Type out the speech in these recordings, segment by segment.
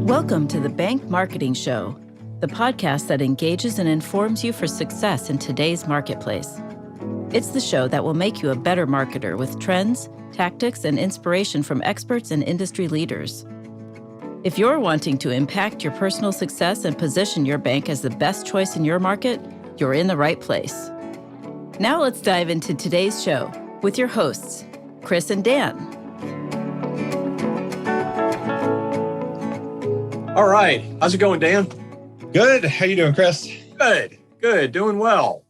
Welcome to the Bank Marketing Show, the podcast that engages and informs you for success in today's marketplace. It's the show that will make you a better marketer with trends, tactics, and inspiration from experts and industry leaders. If you're wanting to impact your personal success and position your bank as the best choice in your market, you're in the right place. Now let's dive into today's show with your hosts, Chris and Dan. All right. How's it going, Dan? Good. How you doing, Chris? Good. Doing well.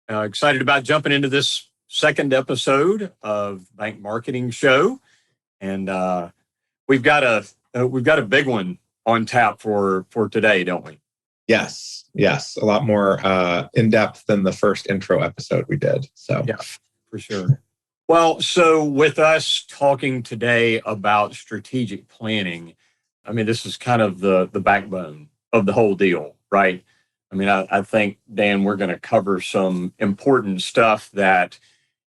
Excited about jumping into this second episode of Bank Marketing Show, and we've got a big one on tap for today, don't we? Yes. A lot more in depth than the first intro episode we did. So yeah, for sure. Well, so with us talking today about strategic planning, I mean, this is kind of the backbone of the whole deal, right? I mean, I think, Dan, we're going to cover some important stuff that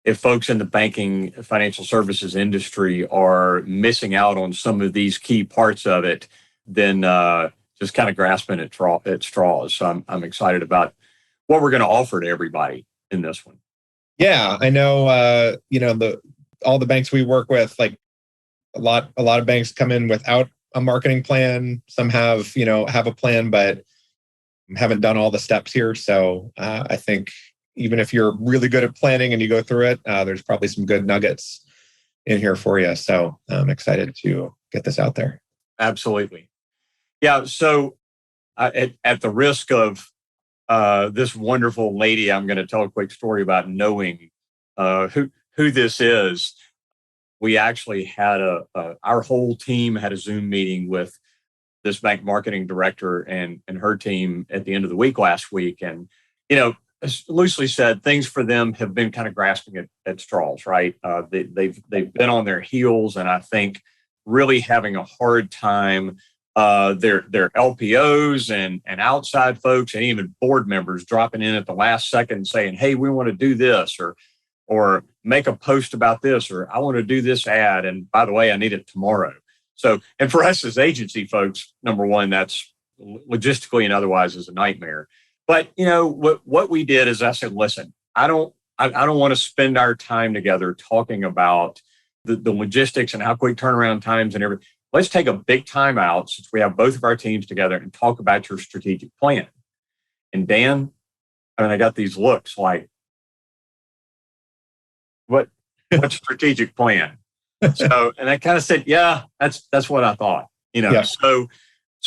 if folks in the banking financial services industry are missing out on some of these key parts of it, then just kind of grasping at straws. So I'm excited about what we're going to offer to everybody in this one. Yeah, I know, all the banks we work with, like a lot of banks come in without a marketing plan. Some have a plan, but haven't done all the steps here. So I think even if you're really good at planning and you go through it, there's probably some good nuggets in here for you. So I'm excited to get this out there. Absolutely. Yeah. So at the risk of this wonderful lady, I'm going to tell a quick story about knowing who this is. We actually had our whole team had a Zoom meeting with this bank marketing director and her team at the end of the week last week. And, as loosely said, things for them have been kind of grasping at straws, right? They've been on their heels, and I think really having a hard time. Their LPOs and outside folks and even board members dropping in at the last second saying, hey, we want to do this or make a post about this, or I want to do this ad. And by the way, I need it tomorrow. So, and for us as agency folks, number one, that's logistically and otherwise is a nightmare. But, what we did is I said, listen, I don't want to spend our time together talking about the logistics and how quick turnaround times and everything. Let's take a big time out since we have both of our teams together and talk about your strategic plan. And Dan, I got these looks like, what strategic plan? So, and I kind of said, yeah, that's what I thought, Yeah. So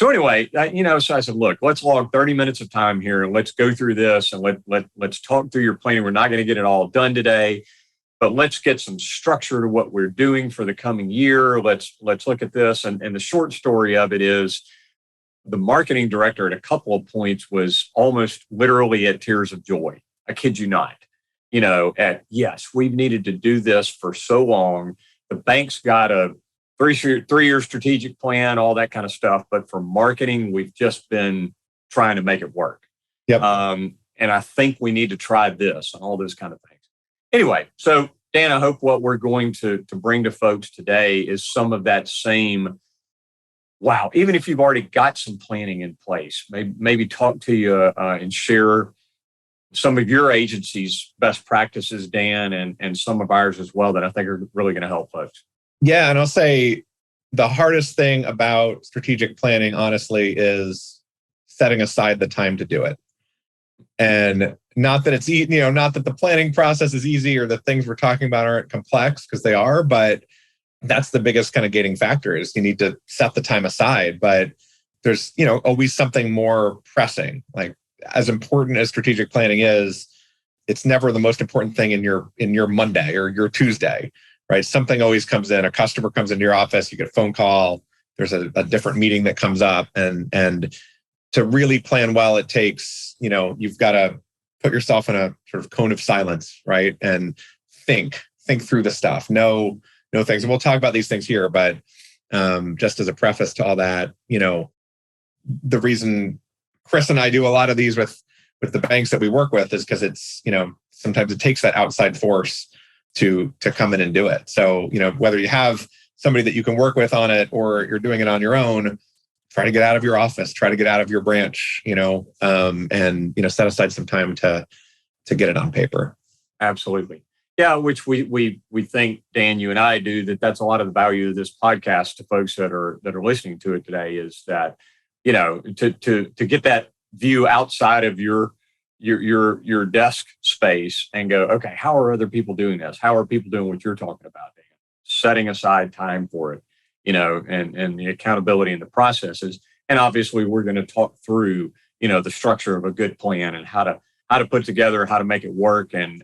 anyway, so I said, look, let's log 30 minutes of time here and let's go through this and let's talk through your plan. We're not going to get it all done today, but let's get some structure to what we're doing for the coming year. Let's look at this. And the short story of it is the marketing director at a couple of points was almost literally at tears of joy. I kid you not. Yes, we've needed to do this for so long. The bank's got a three-year strategic plan, all that kind of stuff. But for marketing, we've just been trying to make it work. Yep. And I think we need to try this and all those kind of things. Anyway, so Dan, I hope what we're going to bring to folks today is some of that same, wow, even if you've already got some planning in place, maybe talk to you and share some of your agency's best practices, Dan, and some of ours as well that I think are really going to help folks. Yeah, and I'll say the hardest thing about strategic planning, honestly, is setting aside the time to do it. And not that it's not that the planning process is easy or the things we're talking about aren't complex, because they are, but that's the biggest kind of gating factor is you need to set the time aside. But there's always something more pressing. Like as important as strategic planning is, it's never the most important thing in your Monday or your Tuesday, right? Something always comes in. A customer comes into your office, you get a phone call, there's a different meeting that comes up, and to really plan well, it takes, you've got to put yourself in a sort of cone of silence, right? And think through the stuff. Know things. And we'll talk about these things here, but just as a preface to all that, the reason Chris and I do a lot of these with the banks that we work with is because it's, sometimes it takes that outside force to come in and do it. So, whether you have somebody that you can work with on it or you're doing it on your own, try to get out of your office, try to get out of your branch, and set aside some time to get it on paper. Absolutely. Yeah, which we think, Dan, you and I do, that's a lot of the value of this podcast to folks that are listening to it today, is that, to get that view outside of your desk space and go, okay, how are other people doing this? How are people doing what you're talking about, Dan? Setting aside time for it, and the accountability and the processes. And obviously we're going to talk through, the structure of a good plan and how to put together, how to make it work, and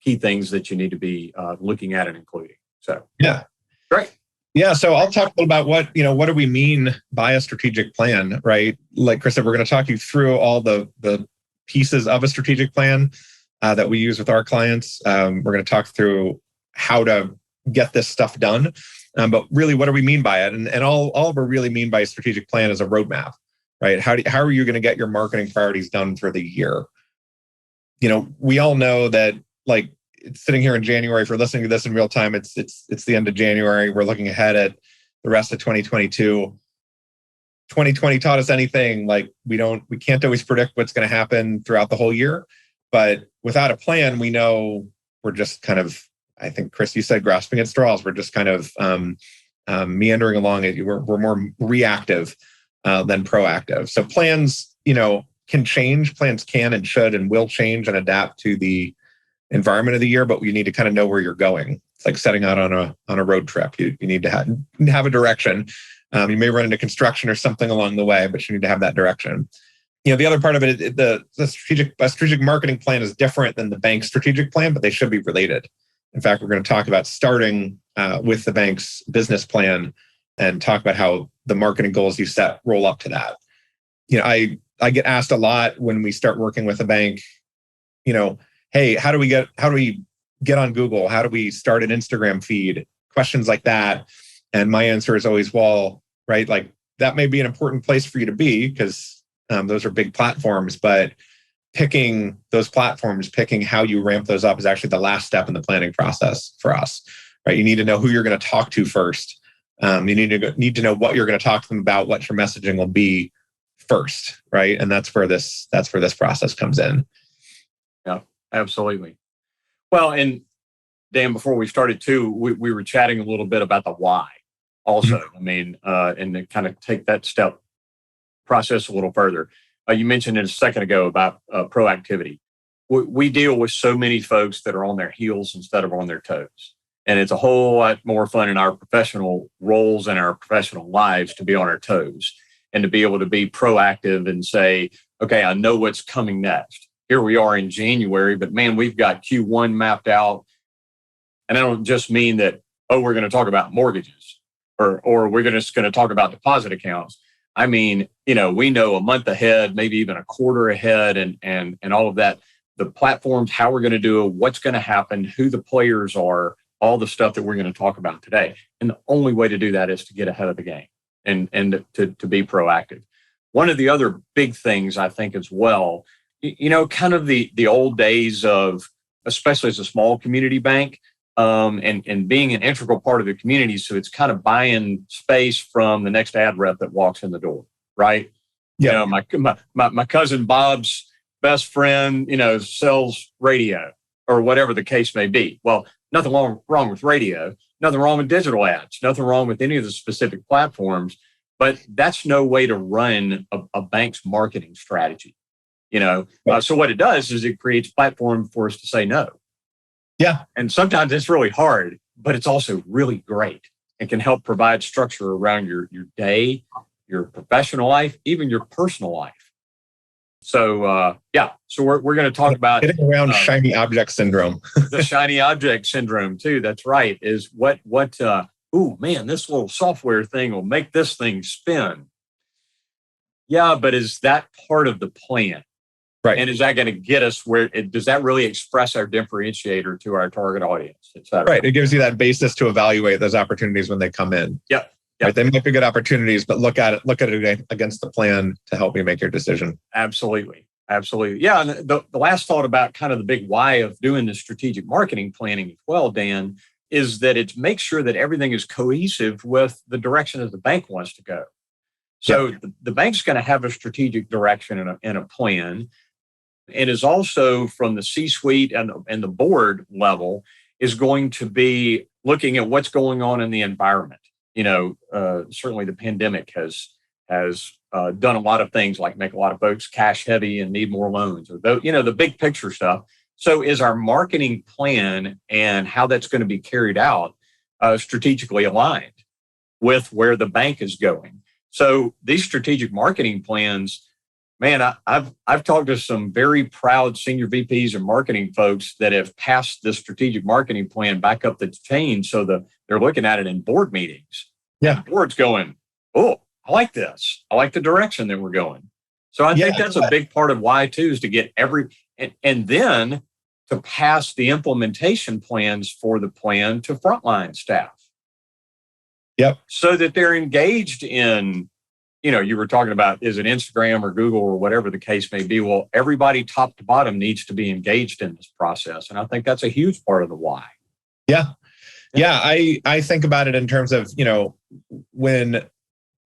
key things that you need to be looking at and including. So, yeah. Great. Yeah. So I'll talk a little about what do we mean by a strategic plan, right? Like Chris said, we're going to talk you through all the pieces of a strategic plan that we use with our clients. We're going to talk through how to get this stuff done. But really, what do we mean by it? And all we really mean by a strategic plan is a roadmap, right? How are you going to get your marketing priorities done for the year? We all know that, like, sitting here in January, if you're listening to this in real time, it's the end of January. We're looking ahead at the rest of 2022. 2020 taught us anything. Like, we can't always predict what's going to happen throughout the whole year, but without a plan, we know we're just kind of, I think, Chris, you said grasping at straws. We're just kind of meandering along. We're more reactive than proactive. So plans, can change. Plans can and should and will change and adapt to the environment of the year, but you need to kind of know where you're going. It's like setting out on a road trip. You need to have a direction. You may run into construction or something along the way, but you need to have that direction. The other part of it, the strategic marketing plan is different than the bank's strategic plan, but they should be related. In fact, we're going to talk about starting with the bank's business plan and talk about how the marketing goals you set roll up to that. I get asked a lot when we start working with a bank, hey, how do we get on Google? How do we start an Instagram feed? Questions like that. And my answer is always, well, right, like, that may be an important place for you to be, because those are big platforms, but picking those platforms, picking how you ramp those up is actually the last step in the planning process for us, right? You need to know who you're going to talk to first. You need to know what you're going to talk to them about, what your messaging will be first, right? And that's where this process comes in. Yeah, absolutely. Well, and Dan, before we started too, we were chatting a little bit about the why also. Mm-hmm. I mean, and to kind of take that step process a little further. You mentioned it a second ago about proactivity. We deal with so many folks that are on their heels instead of on their toes. And it's a whole lot more fun in our professional roles and our professional lives to be on our toes and to be able to be proactive and say, okay, I know what's coming next. Here we are in January, but man, we've got Q1 mapped out. And I don't just mean that, we're going to talk about mortgages or we're just going to talk about deposit accounts. I mean, we know a month ahead, maybe even a quarter ahead, and all of that, the platforms, how we're going to do it, what's going to happen, who the players are, all the stuff that we're going to talk about today. And the only way to do that is to get ahead of the game and to be proactive. One of the other big things I think as well, kind of the old days of, especially as a small community bank, and being an integral part of the community. So it's kind of buying space from the next ad rep that walks in the door, right? Yeah. My cousin Bob's best friend, sells radio or whatever the case may be. Well, nothing wrong with radio, nothing wrong with digital ads, nothing wrong with any of the specific platforms, but that's no way to run a bank's marketing strategy. So what it does is it creates a platform for us to say no. Yeah. And sometimes it's really hard, but it's also really great and can help provide structure around your day, your professional life, even your personal life. So, so we're going to talk about getting around shiny object syndrome. The shiny object syndrome too. That's right. Is what, this little software thing will make this thing spin. Yeah. But is that part of the plan? Right. And is that going to get us does that really express our differentiator to our target audience, et cetera? Right. It gives you that basis to evaluate those opportunities when they come in. Yep. Right. They might be good opportunities, but look at it against the plan to help you make your decision. Absolutely. Yeah. And the last thought about kind of the big why of doing the strategic marketing planning as well, Dan, is that it makes sure that everything is cohesive with the direction that the bank wants to go. So the bank's going to have a strategic direction and a plan, and is also from the C-suite and the board level is going to be looking at what's going on in the environment. Certainly the pandemic has done a lot of things like make a lot of folks cash heavy and need more loans, or the big picture stuff. So is our marketing plan and how that's going to be carried out strategically aligned with where the bank is going? So these strategic marketing plans, man, I've talked to some very proud senior VPs and marketing folks that have passed this strategic marketing plan back up the chain, so they're looking at it in board meetings. Yeah, the board's going, oh, I like this. I like the direction that we're going. So I think that's a big part of why too, is to get and then to pass the implementation plans for the plan to frontline staff. Yep. So that they're engaged in, you were talking about, is it Instagram or Google or whatever the case may be? Well, everybody top to bottom needs to be engaged in this process. And I think that's a huge part of the why. Yeah. Yeah. I think about it in terms of,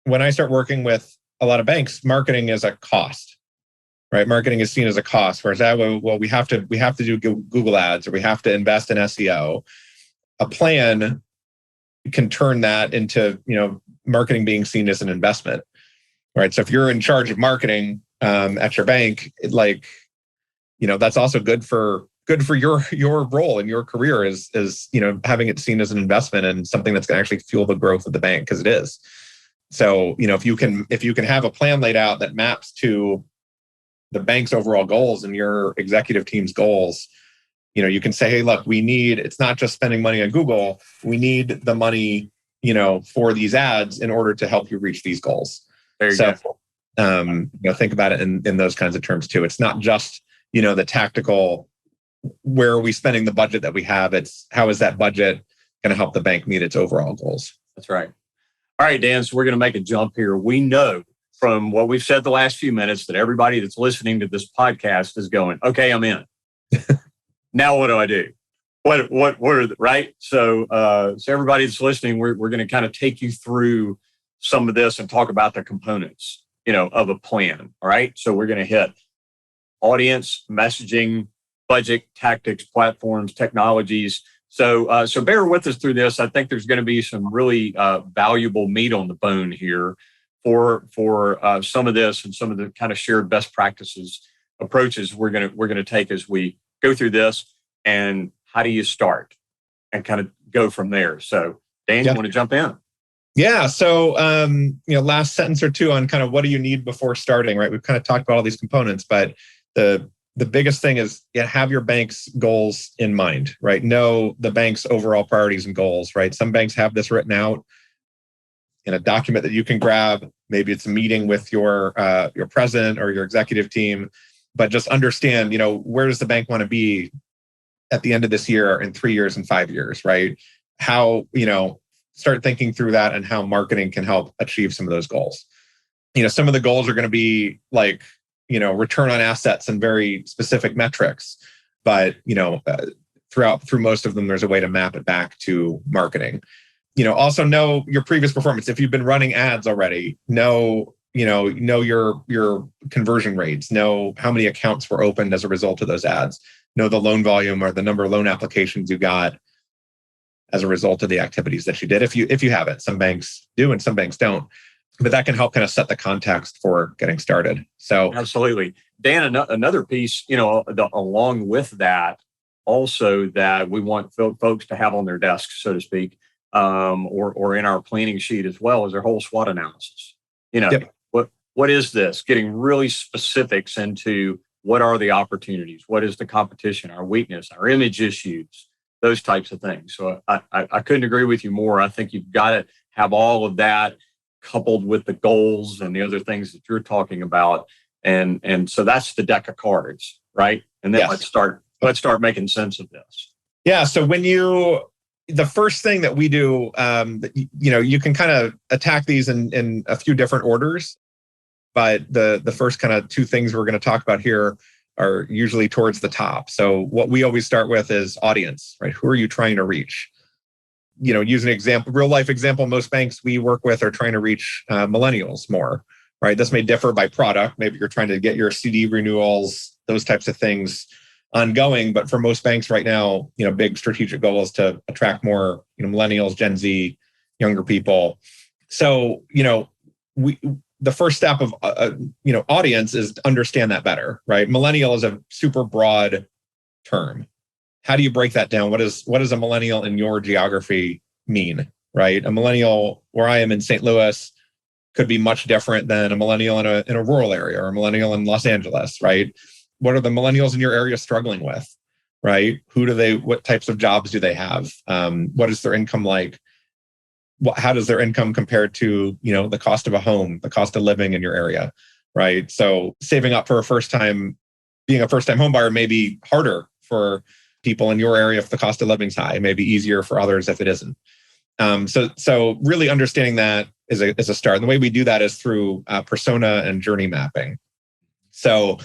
when I start working with a lot of banks, marketing is a cost, right? Marketing is seen as a cost. Whereas we have to do Google ads, or we have to invest in SEO. A plan can turn that into, marketing being seen as an investment, right? So if you're in charge of marketing at your bank, that's also good for your role in your career is having it seen as an investment and something that's going to actually fuel the growth of the bank, because it is. So, if you can have a plan laid out that maps to the bank's overall goals and your executive team's goals, you can say, hey, look, it's not just spending money on Google. We need the money, for these ads in order to help you reach these goals. There you go. Think about it in those kinds of terms too. It's not just, the tactical, where are we spending the budget that we have? It's how is that budget going to help the bank meet its overall goals? That's right. All right, Dan, so we're going to make a jump here. We know from what we've said the last few minutes that everybody that's listening to this podcast is going, okay, I'm in. Now what do I do? What are right? So everybody that's listening, we're going to kind of take you through some of this and talk about the components, of a plan. All right. So we're going to hit audience, messaging, budget, tactics, platforms, technologies. So bear with us through this. I think there's going to be some really valuable meat on the bone here for some of this and some of the kind of shared best practices approaches we're going to take as we go through this. And how do you start and kind of go from there? So Dan, you want to jump in? Yeah. So last sentence or two on kind of what do you need before starting, right? We've kind of talked about all these components, but the biggest thing is have your bank's goals in mind, right? Know the bank's overall priorities and goals, right? Some banks have this written out in a document that you can grab. Maybe it's a meeting with your president or your executive team, but just understand, where does the bank want to be at the end of this year, in 3 years and 5 years, right? How, start thinking through that and how marketing can help achieve some of those goals. Some of the goals are going to be like, return on assets and very specific metrics, but, through most of them, there's a way to map it back to marketing. Also know your previous performance. If you've been running ads already, know your conversion rates, know how many accounts were opened as a result of those ads, know the loan volume or the number of loan applications you got as a result of the activities that you did. If you have it, some banks do and some banks don't. But that can help kind of set the context for getting started. So absolutely. Dan, another piece, along with that, also that we want folks to have on their desks, so to speak, or in our planning sheet as well, is their whole SWOT analysis. What is this? Getting really specifics into what are the opportunities, what is the competition, our weakness, our image issues, those types of things. So I couldn't agree with you more. I think you've got to have all of that coupled with the goals and the other things that you're talking about. And so that's the deck of cards, right? And then let's start making sense of this. Yeah. So the first thing that we do, you can kind of attack these in a few different orders, but the first kind of two things we're going to talk about here are usually towards the top. So what we always start with is audience, right? Who are you trying to reach? use an example, real life example. Most banks we work with are trying to reach millennials more, right? This may differ by product. Maybe you're trying to get your CD renewals, those types of things ongoing. But for most banks right now, big strategic goal is to attract more, millennials, Gen Z, younger people. So, the first step of, audience is to understand that better, right? Millennial is a super broad term. How do you break that down? What does a millennial in your geography mean, right? A millennial where I am in St. Louis could be much different than a millennial in a rural area or a millennial in Los Angeles, right? What are the millennials in your area struggling with, right? What types of jobs do they have? What is their income like? How does their income compare to, the cost of a home, the cost of living in your area, right? So saving up for being a first-time home buyer may be harder for people in your area if the cost of living is high. It may be easier for others if it isn't. So really understanding that is a start. And the way we do that is through persona and journey mapping. So,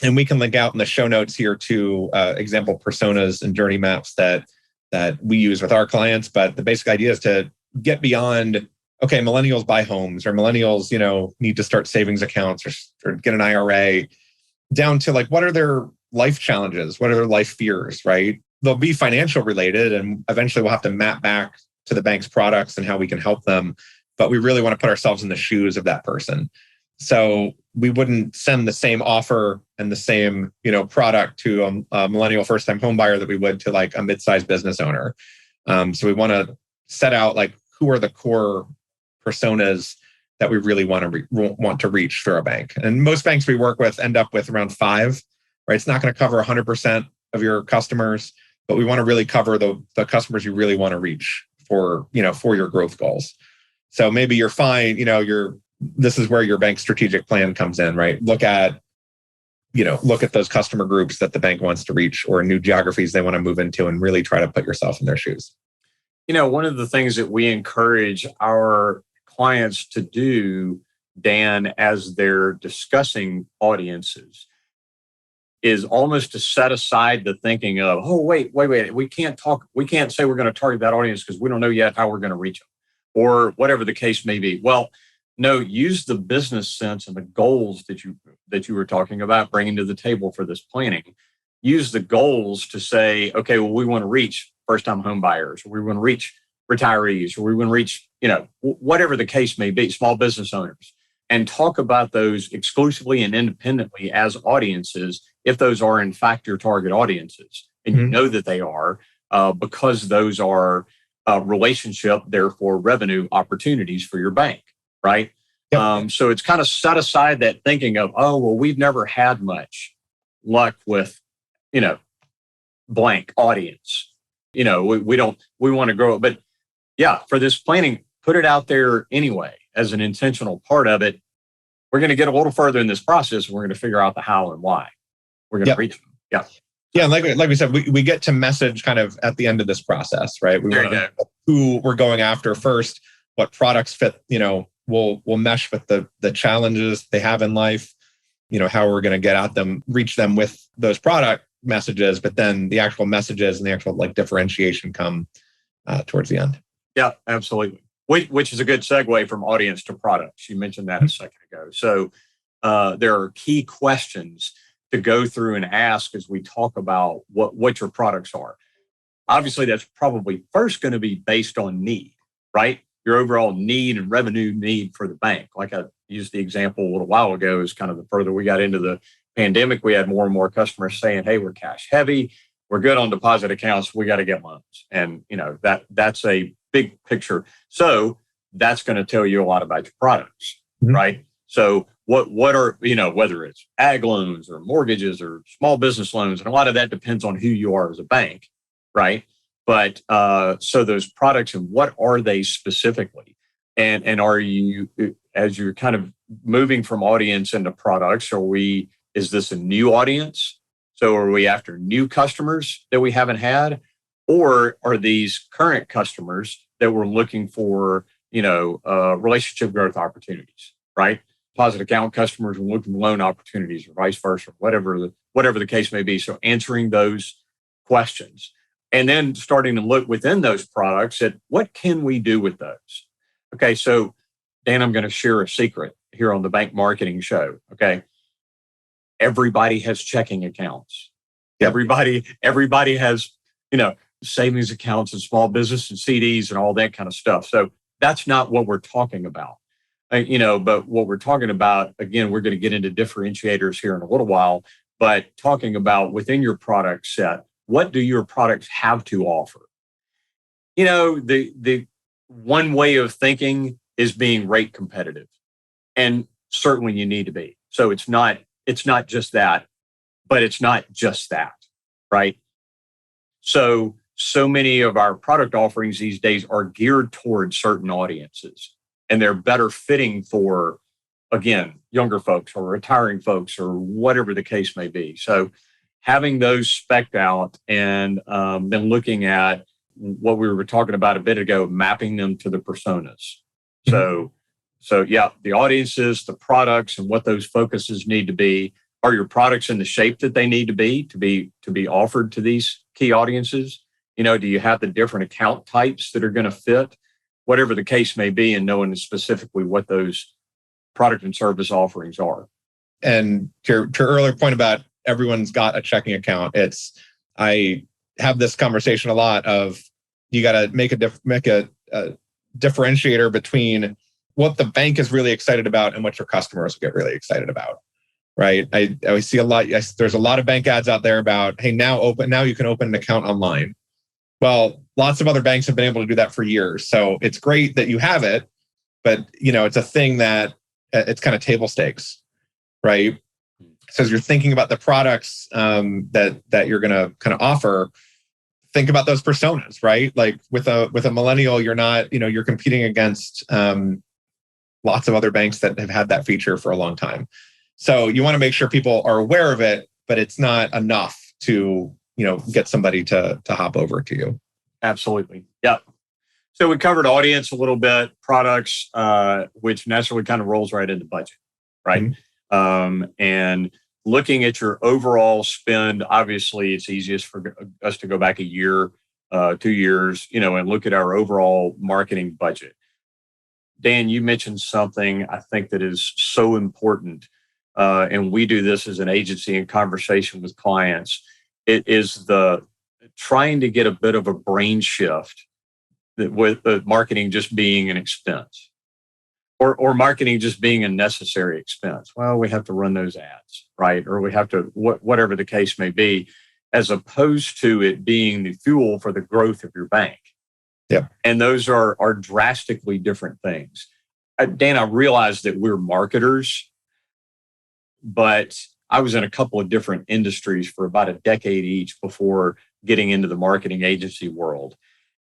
and we can link out in the show notes here to example personas and journey maps that we use with our clients. But the basic idea is to get beyond, okay, millennials buy homes, or millennials, need to start savings accounts or get an IRA, down to like, what are their life challenges? What are their life fears, right? They'll be financial related, and eventually we'll have to map back to the bank's products and how we can help them. But we really want to put ourselves in the shoes of that person. So we wouldn't send the same offer and the same, product to a millennial first-time home buyer that we would to like a mid-sized business owner. So we want to set out like, who are the core personas that we really want to reach through a bank. And most banks we work with end up with around 5, right? It's not going to cover 100% of your customers, but we want to really cover the customers you really want to reach for your growth goals. So maybe you're fine, this is where your bank strategic plan comes in, right? Look at those customer groups that the bank wants to reach or new geographies they want to move into, and really try to put yourself in their shoes. One of the things that we encourage our clients to do, Dan, as they're discussing audiences, is almost to set aside the thinking of, oh, wait, we can't say we're going to target that audience because we don't know yet how we're going to reach them, or whatever the case may be. Well, no, use the business sense and the goals that you were talking about bringing to the table for this planning. Use the goals to say, okay, well, we want to reach first-time home buyers, or we want to reach retirees, or we want to reach, whatever the case may be, small business owners, and talk about those exclusively and independently as audiences, if those are in fact your target audiences. And you know that they are, because those are relationship, therefore revenue opportunities for your bank, right? Yep. So it's kind of set aside that thinking of, oh, well, we've never had much luck with, blank audience. We want to grow it. But yeah, for this planning, put it out there anyway as an intentional part of it. We're going to get a little further in this process. And we're going to figure out the how and why we're going to reach them. Yeah. Yeah. Like we said, we get to message kind of at the end of this process, right? We want to know who we're going after first, what products fit, will mesh with the challenges they have in life, how we're going to get at them, reach them with those product messages, but then the actual messages and the actual differentiation come towards the end. Yeah, absolutely. Which is a good segue from audience to products. You mentioned that a second ago. So there are key questions to go through and ask as we talk about what your products are. Obviously, that's probably first going to be based on need, right? Your overall need and revenue need for the bank. Like I used the example a little while ago, is kind of the further we got into the pandemic, we had more and more customers saying, hey, we're cash heavy. We're good on deposit accounts. We got to get loans. And, that's a big picture. So that's going to tell you a lot about your products, right? So what are, whether it's ag loans or mortgages or small business loans, and a lot of that depends on who you are as a bank, right? But so those products, and what are they specifically? And are you, as you're kind of moving from audience into products, is this a new audience? So are we after new customers that we haven't had? Or are these current customers that we're looking for, relationship growth opportunities, right? Deposit account customers are looking for loan opportunities, or vice versa, whatever the case may be. So answering those questions. And then starting to look within those products at what can we do with those? Okay, so Dan, I'm going to share a secret here on the Bank Marketing Show. Okay, everybody has checking accounts. Yep. Everybody has, savings accounts and small business and CDs and all that kind of stuff. So that's not what we're talking about. But what we're talking about, again, we're going to get into differentiators here in a little while, but talking about within your product set, what do your products have to offer? The one way of thinking is being rate competitive. And certainly you need to be. So it's not just that, but it's not just that, right? So many of our product offerings these days are geared towards certain audiences, and they're better fitting for, again, younger folks or retiring folks or whatever the case may be. So having those spec'd out and then looking at what we were talking about a bit ago, mapping them to the personas. So yeah, the audiences, the products, and what those focuses need to be. Are your products in the shape that they need to be offered to these key audiences? Do you have the different account types that are going to fit? Whatever the case may be, and knowing specifically what those product and service offerings are. And to your earlier point about everyone's got a checking account, I have this conversation a lot of you got to make a differentiator between what the bank is really excited about and what your customers get really excited about, right? I see a lot. There's a lot of bank ads out there about, hey, now you can open an account online. Well, lots of other banks have been able to do that for years. So it's great that you have it, but it's a thing that it's kind of table stakes, right? So as you're thinking about the products that you're going to kind of offer, think about those personas, right? Like with a millennial, you're not, you're competing against lots of other banks that have had that feature for a long time. So you want to make sure people are aware of it, but it's not enough to, get somebody to hop over to you. Absolutely. Yeah. So we covered audience a little bit, products, which naturally kind of rolls right into budget, right? Mm-hmm. And looking at your overall spend, obviously it's easiest for us to go back a year, 2 years, and look at our overall marketing budget. Dan, you mentioned something I think that is so important, and we do this as an agency in conversation with clients. It is the trying to get a bit of a brain shift with marketing just being an expense. Or marketing just being a necessary expense. Well, we have to run those ads, right? Or we have to, whatever the case may be, as opposed to it being the fuel for the growth of your bank. Yeah. And those are drastically different things. Dan, I realize that we're marketers, but I was in a couple of different industries for about a decade each before getting into the marketing agency world.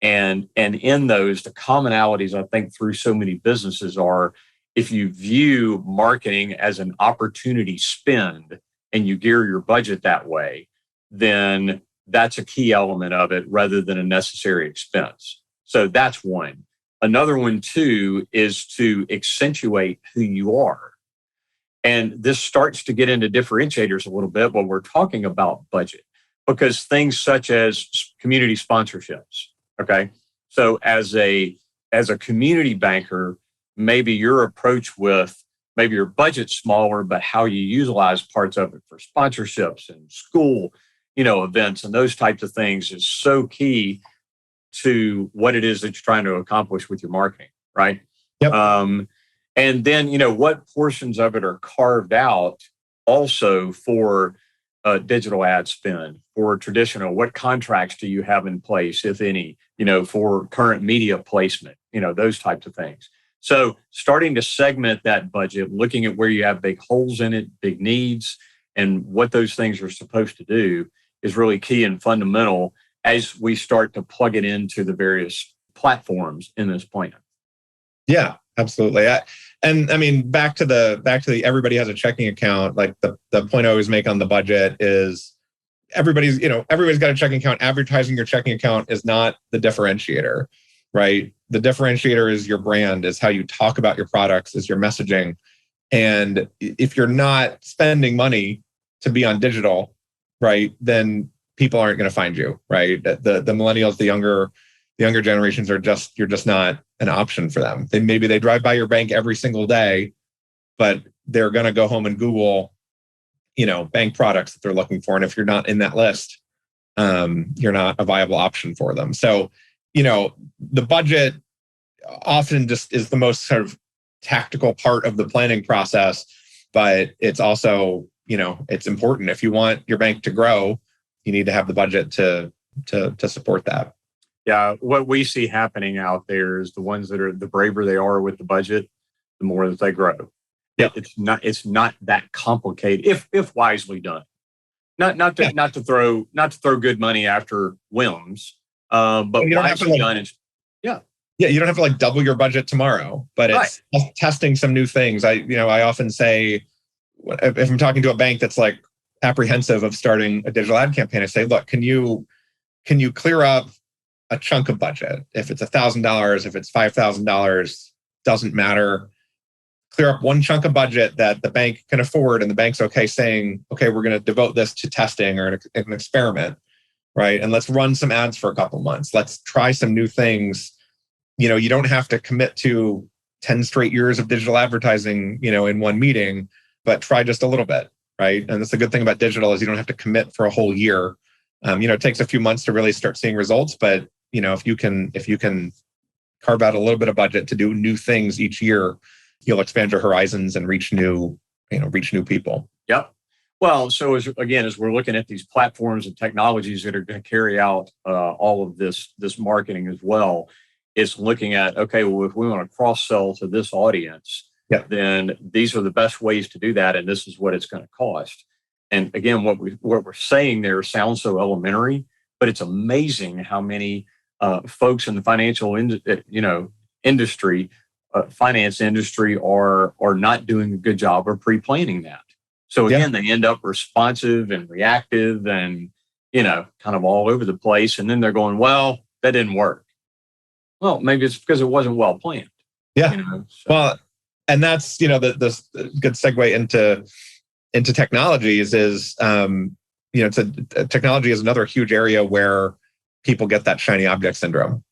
And in those, the commonalities, I think, through so many businesses are, if you view marketing as an opportunity spend and you gear your budget that way, then that's a key element of it rather than a necessary expense. So that's one. Another one, too, is to accentuate who you are. And this starts to get into differentiators a little bit when we're talking about budget, because things such as community sponsorships. Okay. So as a community banker, maybe your approach with maybe your budget's smaller, but how you utilize parts of it for sponsorships and school, events and those types of things is so key to what it is that you're trying to accomplish with your marketing, right? Yep. And then, what portions of it are carved out also for digital ad spend, for traditional, what contracts do you have in place, if any, for current media placement, those types of things. So starting to segment that budget, looking at where you have big holes in it, big needs, and what those things are supposed to do is really key and fundamental as we start to plug it into the various platforms in this plan. Yeah, absolutely. Back to the everybody has a checking account. Like the point I always make on the budget is everybody's got a checking account. Advertising your checking account is not the differentiator, right? The differentiator is your brand, is how you talk about your products, is your messaging. And if you're not spending money to be on digital, right, then people aren't going to find you, right? The millennials, the younger generations you're just not an option for them. Maybe they drive by your bank every single day, but they're going to go home and Google, bank products that they're looking for. And if you're not in that list, you're not a viable option for them. So, the budget often just is the most sort of tactical part of the planning process, but it's also, it's important. If you want your bank to grow, you need to have the budget to support that. Yeah, what we see happening out there is the ones that are the braver they are with the budget, the more that they grow. Yeah, It's not that complicated if wisely done. Not to throw good money after whims, but you don't have wisely to done. Yeah, you don't have to double your budget tomorrow, but it's testing some new things. I often say, if I'm talking to a bank that's apprehensive of starting a digital ad campaign, I say, look, can you clear up a chunk of budget? If it's $1,000, if it's $5,000, doesn't matter. Clear up one chunk of budget that the bank can afford, and the bank's okay saying, okay, we're going to devote this to testing or an experiment, right? And let's run some ads for a couple months. Let's try some new things. You don't have to commit to 10 straight years of digital advertising, in one meeting, but try just a little bit, right? And that's the good thing about digital is you don't have to commit for a whole year. It takes a few months to really start seeing results, but if you can carve out a little bit of budget to do new things each year, you'll expand your horizons and reach new people. Yep. Well, so as we're looking at these platforms and technologies that are going to carry out all of this marketing as well, it's looking at, okay, well, if we want to cross-sell to this audience, then these are the best ways to do that, and this is what it's going to cost. And again, what we're saying there sounds so elementary, but it's amazing how many folks in the financial industry, finance industry are not doing a good job of pre-planning that. So again, they end up responsive and reactive and, kind of all over the place. And then they're going, well, that didn't work. Well, maybe it's because it wasn't well planned. Yeah. Well, and that's, the good segue into technologies is, technology is another huge area where people get that shiny object syndrome,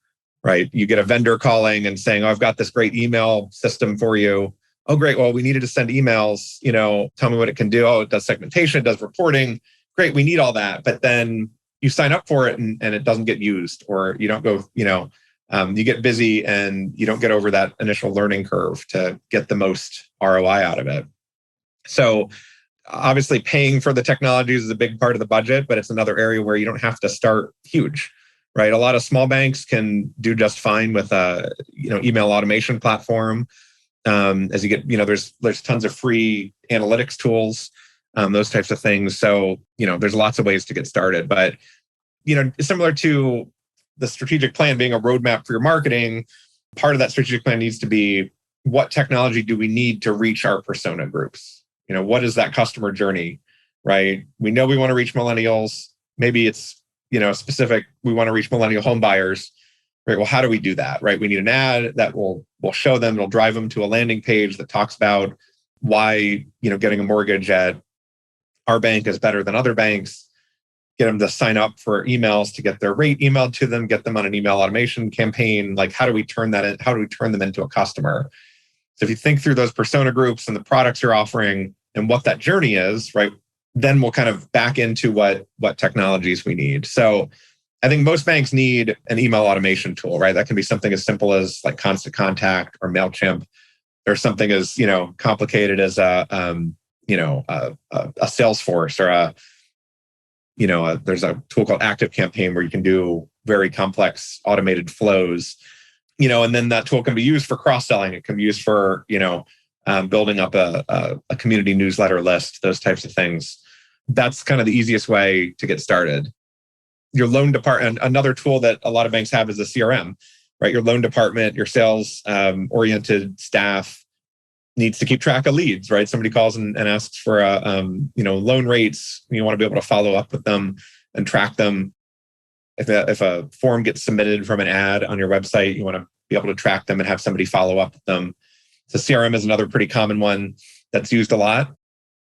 right? You get a vendor calling and saying, oh, I've got this great email system for you. Oh, great. Well, we needed to send emails, tell me what it can do. Oh, it does segmentation, it does reporting. Great. We need all that. But then you sign up for it and it doesn't get used, or you don't go, you get busy and you don't get over that initial learning curve to get the most ROI out of it. So obviously paying for the technologies is a big part of the budget, but it's another area where you don't have to start huge, right? A lot of small banks can do just fine with a email automation platform. As you get, there's tons of free analytics tools, those types of things. So, there's lots of ways to get started, but, similar to the strategic plan being a roadmap for your marketing, part of that strategic plan needs to be, what technology do we need to reach our persona groups? What is that customer journey, right? We know we want to reach millennials. Maybe it's, specific, we want to reach millennial home buyers, right? Well, how do we do that, right? We need an ad that will show them, it'll drive them to a landing page that talks about why, getting a mortgage at our bank is better than other banks. Get them to sign up for emails to get their rate emailed to them, get them on an email automation campaign. How do we turn that in? How do we turn them into a customer? So if you think through those persona groups and the products you're offering and what that journey is, right, then we'll kind of back into what technologies we need. So I think most banks need an email automation tool, right? That can be something as simple as Constant Contact or MailChimp, or something as, complicated as a Salesforce, or there's a tool called Active Campaign where you can do very complex automated flows, and then that tool can be used for cross-selling. It can be used for, building up a community newsletter list, those types of things. That's kind of the easiest way to get started. Your loan department, another tool that a lot of banks have is a CRM, right? Your loan department, your sales oriented staff needs to keep track of leads, right? Somebody calls and asks for loan rates. You want to be able to follow up with them and track them. If a form gets submitted from an ad on your website, you want to be able to track them and have somebody follow up with them. So CRM is another pretty common one that's used a lot.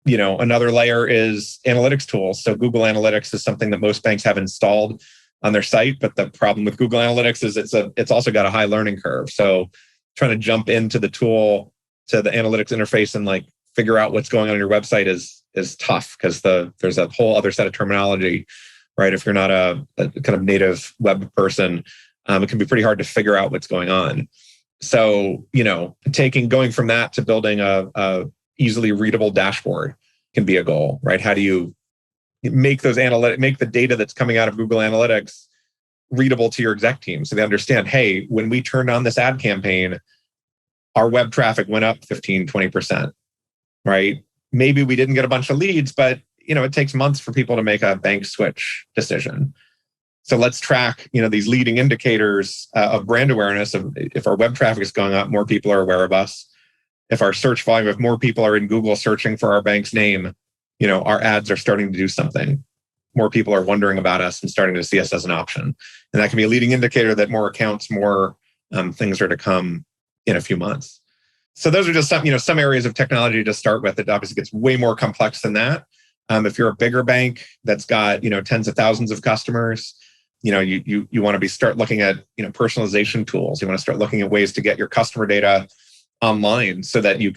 Another layer is analytics tools. So Google Analytics is something that most banks have installed on their site, but the problem with Google Analytics is it's also got a high learning curve. So trying to jump into the tool, to the analytics interface, and like figure out what's going on your website is tough, because there's a whole other set of terminology, right? If you're not a kind of native web person, it can be pretty hard to figure out what's going on. So going from that to building a easily readable dashboard can be a goal, right? How do you make the data that's coming out of Google Analytics readable to your exec team, so they understand, hey, when we turned on this ad campaign, our web traffic went up 15, 20%, right? Maybe we didn't get a bunch of leads, but it takes months for people to make a bank switch decision. So let's track, these leading indicators of brand awareness. Of if our web traffic is going up, more people are aware of us. If our search volume, if more people are in Google searching for our bank's name, our ads are starting to do something. More people are wondering about us and starting to see us as an option. And that can be a leading indicator that more accounts, more things are to come in a few months. So those are just some areas of technology to start with. It obviously gets way more complex than that. If you're a bigger bank that's got, tens of thousands of customers, you want to start looking at, personalization tools. You want to start looking at ways to get your customer data online so that you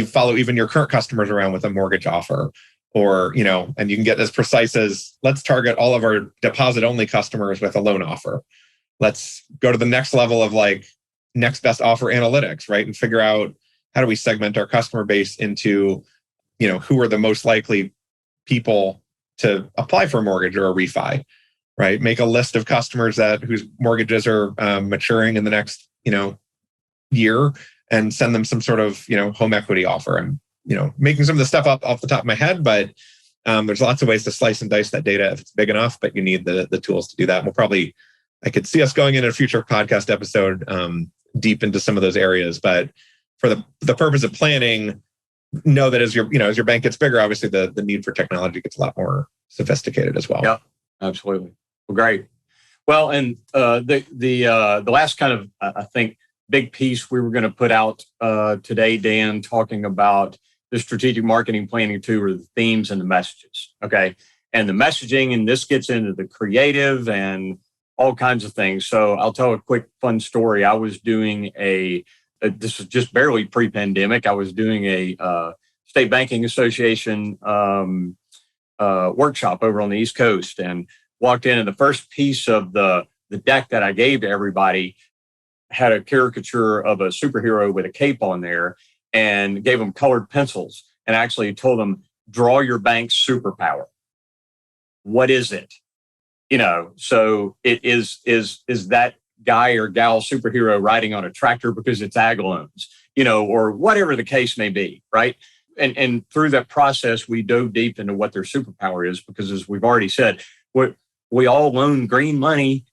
follow even your current customers around with a mortgage offer, or, and you can get as precise as, let's target all of our deposit only customers with a loan offer. Let's go to the next level of like next best offer analytics, right? And figure out, how do we segment our customer base into, who are the most likely people to apply for a mortgage or a refi, right? Make a list of customers whose mortgages are maturing in the next, year, and send them some sort of, home equity offer. I'm, making some of the stuff up off the top of my head, but there's lots of ways to slice and dice that data if it's big enough, but you need the tools to do that. I could see us going in a future podcast episode deep into some of those areas, but for the purpose of planning, know that as your bank gets bigger, obviously the need for technology gets a lot more sophisticated as well. Yeah, absolutely. Well, great. Well, and the last kind of, I think, big piece we were going to put out today, Dan, talking about the strategic marketing planning too, are the themes and the messages. Okay. And the messaging, and this gets into the creative and all kinds of things. So I'll tell a quick fun story. I was doing this was just barely pre-pandemic. I was doing a State Banking Association workshop over on the East Coast, and walked in, and the first piece of the deck that I gave to everybody had a caricature of a superhero with a cape on there, and gave them colored pencils, and actually told them, draw your bank's superpower. What is it? So it is that guy or gal superhero riding on a tractor because it's ag loans, or whatever the case may be, right? And through that process, we dove deep into what their superpower is, because as we've already said, we all loan green money,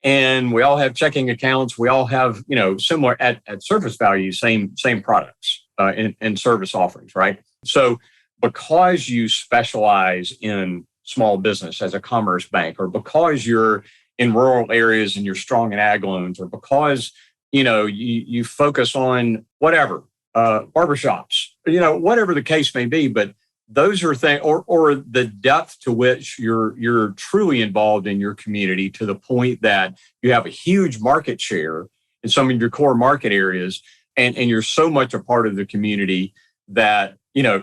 and we all have checking accounts. We all have, similar at surface value, same products and service offerings, right? So because you specialize in small business as a commerce bank, or because you're in rural areas and you're strong in ag loans, or because, you focus on whatever, barbershops, whatever the case may be, but those are things, or the depth to which you're truly involved in your community, to the point that you have a huge market share in some of your core market areas, and you're so much a part of the community that,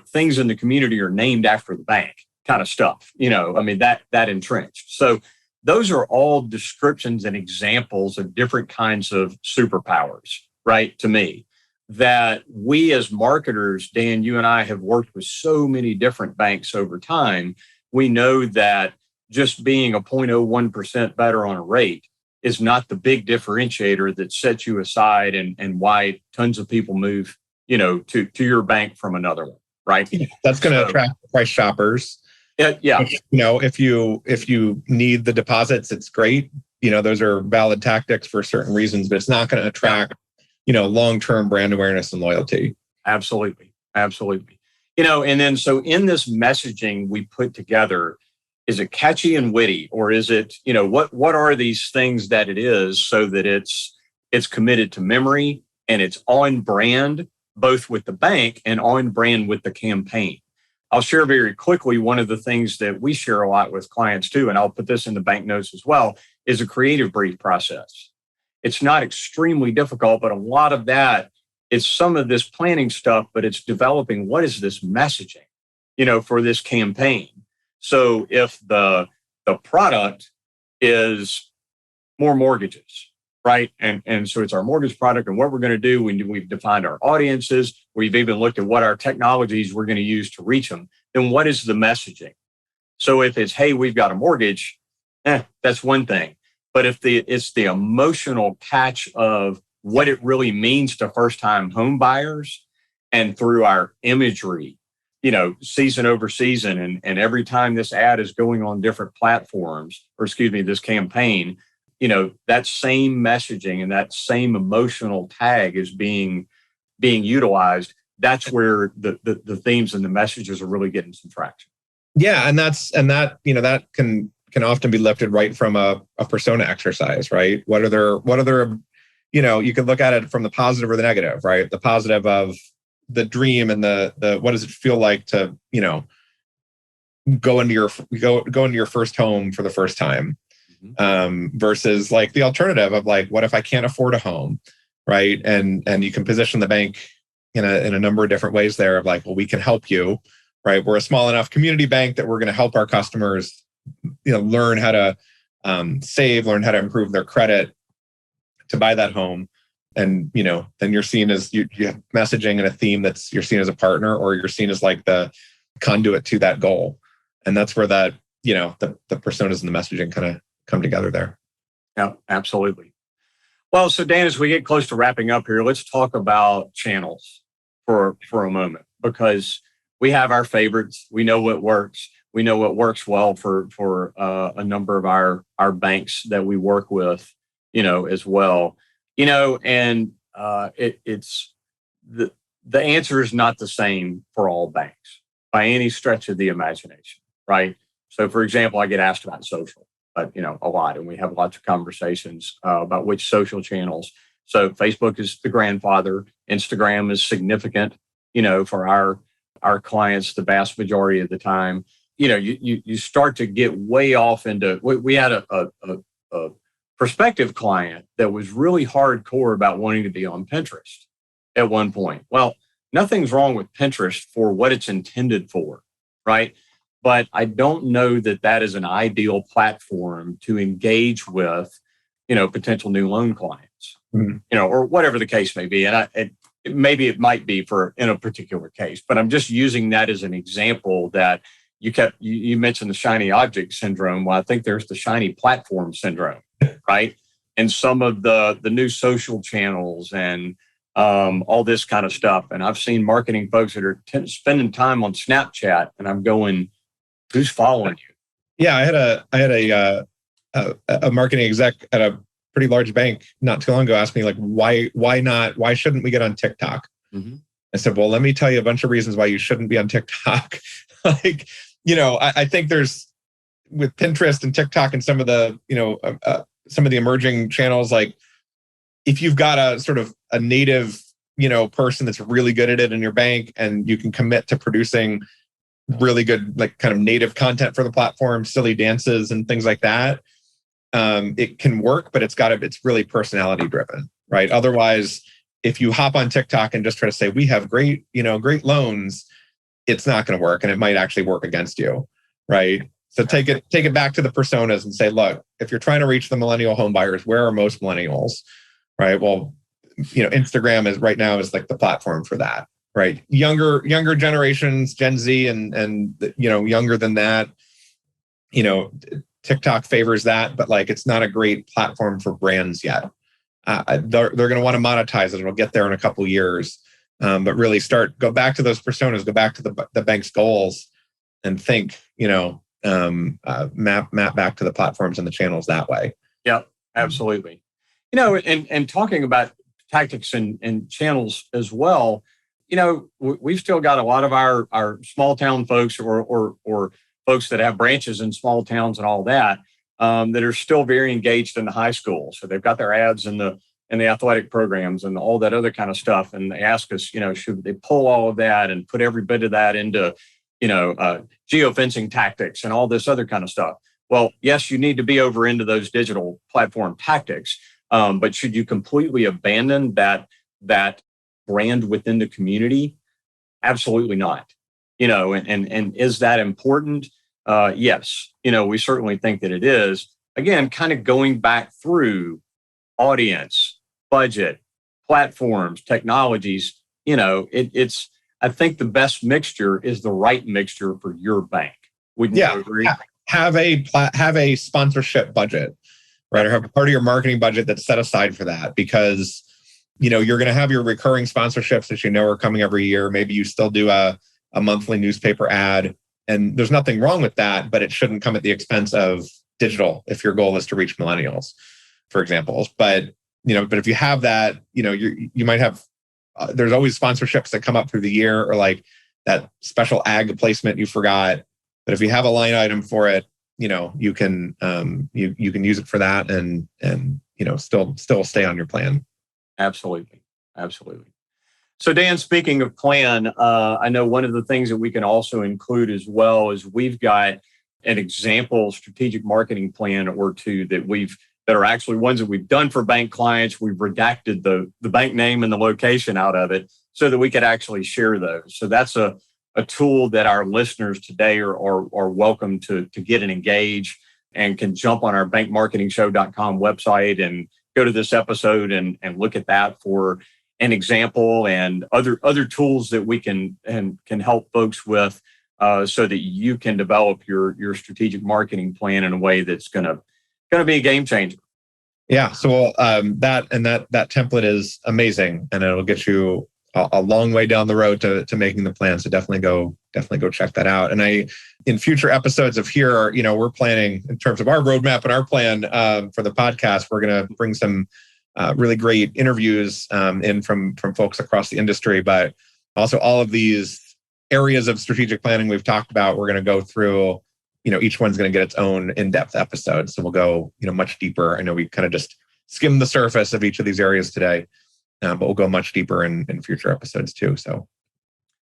things in the community are named after the bank kind of stuff, that entrenched. So those are all descriptions and examples of different kinds of superpowers, right? To me, that we as marketers, Dan, you and I have worked with so many different banks over time. We know that just being a 0.01% better on a rate is not the big differentiator that sets you aside and why tons of people move, to your bank from another one, right? That's going to attract price shoppers. Yeah. If you need the deposits, it's great. Those are valid tactics for certain reasons, but it's not going to attract, long-term brand awareness and loyalty. Absolutely. And then so in this messaging we put together, is it catchy and witty, or is it, what are these things that it is, so that it's committed to memory and it's on brand, both with the bank and on brand with the campaign? I'll share very quickly one of the things that we share a lot with clients too, and I'll put this in the bank notes as well, is a creative brief process. It's not extremely difficult, but a lot of that is some of this planning stuff, but it's developing what is this messaging, for this campaign. So if the product is more mortgages, right? And so it's our mortgage product, and what we're going to do, we've defined our audiences, we've even looked at what our technologies we're going to use to reach them, then what is the messaging? So if it's, hey, we've got a mortgage, that's one thing. But if it's the emotional catch of what it really means to first-time home buyers, and through our imagery, season over season, and every time this ad is going on different platforms, this campaign, that same messaging and that same emotional tag is being utilized. That's where the themes and the messages are really getting some traction. Yeah, and that can often be lifted right from a persona exercise, right? What are their you could look at it from the positive or the negative, right? The positive of the dream and the what does it feel like to go into your first home for the first time, versus like the alternative of like, what if I can't afford a home, right? And you can position the bank in a number of different ways there of like, well, we can help you, right? We're a small enough community bank that we're going to help our customers, learn how to save, learn how to improve their credit to buy that home. And, then you're seen as you have messaging and a theme that's you're seen as a partner, or you're seen as like the conduit to that goal. And that's where that, the personas and the messaging kind of come together there. Yeah, absolutely. Well, so Dan, as we get close to wrapping up here, let's talk about channels for a moment, because we have our favorites. We know what works. We know what works well for a number of our banks that we work with, as well. And it's the answer is not the same for all banks by any stretch of the imagination, right? So, for example, I get asked about social, a lot, and we have lots of conversations about which social channels. So, Facebook is the grandfather. Instagram is significant, for our clients the vast majority of the time. You start to get way off into. We had a prospective client that was really hardcore about wanting to be on Pinterest at one point. Well, nothing's wrong with Pinterest for what it's intended for, right? But I don't know that is an ideal platform to engage with, potential new loan clients, or whatever the case may be. And maybe it might be in a particular case, but I'm just using that as an example that you mentioned the shiny object syndrome. Well, I think there's the shiny platform syndrome, right? And some of the new social channels and all this kind of stuff. And I've seen marketing folks that are spending time on Snapchat, and I'm going, who's following you? Yeah, I had a marketing exec at a pretty large bank not too long ago asked me like, why shouldn't we get on TikTok? Mm-hmm. I said, well, let me tell you a bunch of reasons why you shouldn't be on TikTok. I think there's with Pinterest and TikTok and some of the, some of the emerging channels, like if you've got a sort of a native, person that's really good at it in your bank, and you can commit to producing really good, like kind of native content for the platform, silly dances and things like that. It can work, but it's really personality driven, right? Otherwise, if you hop on TikTok and just try to say, we have great loans, it's not going to work. And it might actually work against you, right? So take it back to the personas and say, look, if you're trying to reach the millennial home buyers, where are most millennials, right? Well, Instagram is right now is like the platform for that, right? Younger generations, Gen Z and younger than that, TikTok favors that, but like it's not a great platform for brands yet. They're going to want to monetize it. It'll get there in a couple of years, but really go back to those personas, go back to the bank's goals, and think, map back to the platforms and the channels that way. Yeah, absolutely. And talking about tactics and channels as well, we've still got a lot of our small town folks or folks that have branches in small towns and all that, that are still very engaged in the high school. So they've got their ads in the athletic programs and all that other kind of stuff. And they ask us, should they pull all of that and put every bit of that into geofencing tactics and all this other kind of stuff. Well, yes, you need to be over into those digital platform tactics, but should you completely abandon that brand within the community? Absolutely not. And is that important? Yes. We certainly think that it is. Again, kind of going back through audience, budget, platforms, technologies. It's. I think the best mixture is the right mixture for your bank. Wouldn't you agree? Have a sponsorship budget, right? Or have part of your marketing budget that's set aside for that, because you're going to have your recurring sponsorships that are coming every year. Maybe you still do a monthly newspaper ad, and there's nothing wrong with that, but it shouldn't come at the expense of digital if your goal is to reach millennials, for example. But if you have that, you might have. There's always sponsorships that come up through the year, or like that special ag placement you forgot. But if you have a line item for it, you can use it for that, and still stay on your plan. Absolutely. So Dan, speaking of plan, I know one of the things that we can also include as well is we've got an example strategic marketing plan or two that are actually ones that we've done for bank clients. We've redacted the bank name and the location out of it so that we could actually share those. So that's a tool that our listeners today are welcome to get and engage, and can jump on our bankmarketingshow.com website and go to this episode and look at that for an example and other tools that we can help folks with, so that you can develop your strategic marketing plan in a way that's going to be a game changer. Yeah. So that template is amazing, and it'll get you a long way down the road to making the plan. So definitely go check that out. And in future episodes of here, we're planning in terms of our roadmap and our plan for the podcast. We're going to bring some really great interviews in from folks across the industry, but also all of these areas of strategic planning we've talked about. We're going to go through. Each one's going to get its own in-depth episode. So we'll go, much deeper. I know we kind of just skimmed the surface of each of these areas today, but we'll go much deeper in future episodes too. So,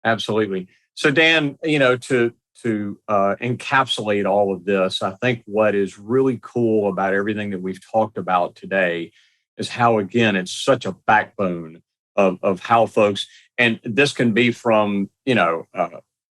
absolutely. So Dan, to encapsulate all of this, I think what is really cool about everything that we've talked about today is how, again, it's such a backbone of how folks, and this can be from,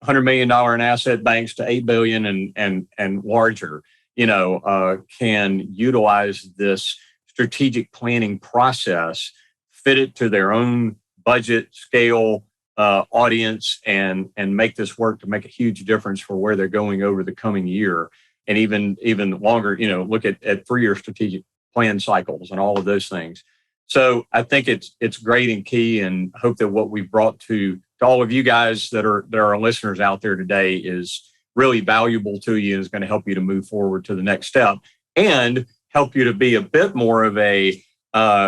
$100 million in asset banks to $8 billion and larger, can utilize this strategic planning process, fit it to their own budget, scale, audience, and make this work to make a huge difference for where they're going over the coming year, and even longer. Look at 3-year strategic plan cycles and all of those things. So I think it's great and key, and hope that what we brought to all of you guys that are listeners out there today is really valuable to you, and is going to help you to move forward to the next step, and help you to be a bit more of a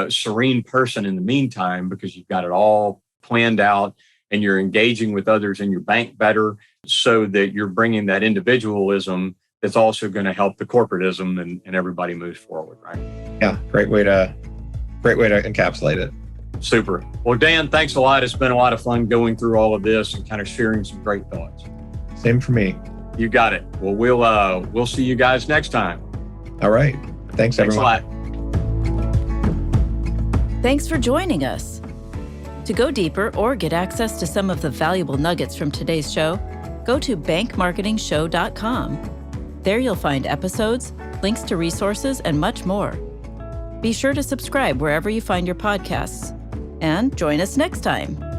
serene person in the meantime, because you've got it all planned out and you're engaging with others in your bank better, so that you're bringing that individualism that's also going to help the corporatism, and everybody moves forward, right? Yeah, great way to encapsulate it. Super. Well, Dan, thanks a lot. It's been a lot of fun going through all of this and kind of sharing some great thoughts. Same for me. You got it. Well, we'll see you guys next time. All right. Thanks everyone. Thanks a lot. Thanks for joining us. To go deeper or get access to some of the valuable nuggets from today's show, go to bankmarketingshow.com. There you'll find episodes, links to resources, and much more. Be sure to subscribe wherever you find your podcasts. And join us next time.